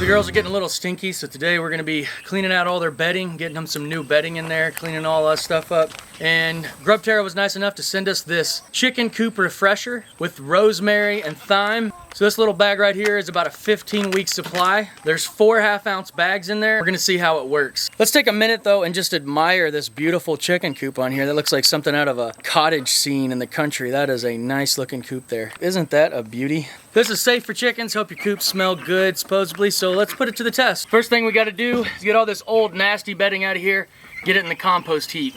the girls are getting a little stinky, so today we're gonna be cleaning out all their bedding, getting them some new bedding in there, cleaning all that stuff up. And Grubterra was nice enough to send us this Chicken Coop refresher with rosemary and thyme. So this little bag right here is about a 15-week supply. There's 4 half-ounce bags in there. We're gonna see how it works. Let's take a minute though and just admire this beautiful chicken coop on here. That looks like something out of a cottage scene in the country. That is a nice looking coop there. Isn't that a beauty? This is safe for chickens. Hope your coops smell good, supposedly. So let's put it to the test. First thing we gotta do is get all this old nasty bedding out of here, get it in the compost heap.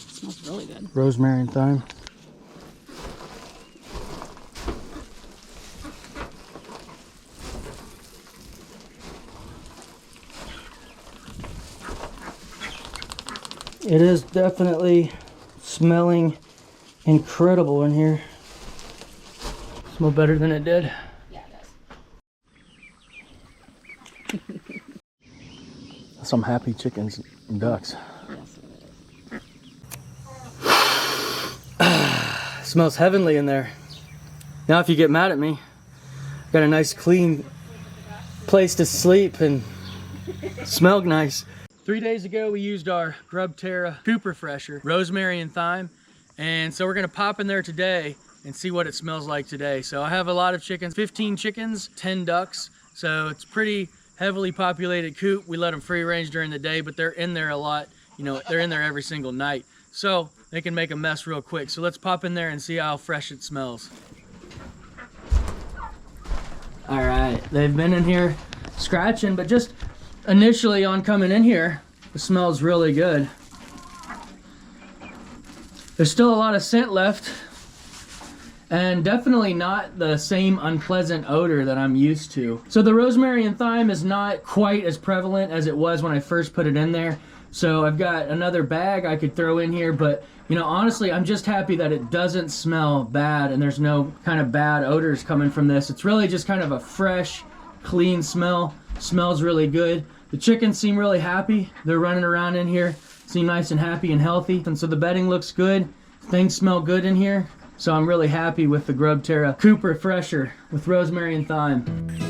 Smells really good. Rosemary and thyme. It is definitely smelling incredible in here. Smell better than it did. Yeah, it does. Some happy chickens and ducks. Smells heavenly in there. Now if you get mad at me, got a nice clean place to sleep and smelled nice. 3 days ago we used our Grubterra Coop refresher, rosemary and thyme, and so we're gonna pop in there today and see what it smells like today. So I have a lot of chickens, 15 chickens, 10 ducks, so it's pretty heavily populated coop. We let them free range during the day, but they're in there a lot. You know, they're in there every single night. So they can make a mess real quick. So let's pop in there and see how fresh it smells. All right, they've been in here scratching, but just initially on coming in here, it smells really good. There's still a lot of scent left, and definitely not the same unpleasant odor that I'm used to. So the rosemary and thyme is not quite as prevalent as it was when I first put it in there. So I've got another bag I could throw in here, but you know, honestly, I'm just happy that it doesn't smell bad and there's no kind of bad odors coming from this. It's really just kind of a fresh, clean smell. Smells really good. The chickens seem really happy. They're running around in here, seem nice and happy and healthy. And so the bedding looks good. Things smell good in here. So I'm really happy with the Grubterra Coop refresher with rosemary and thyme.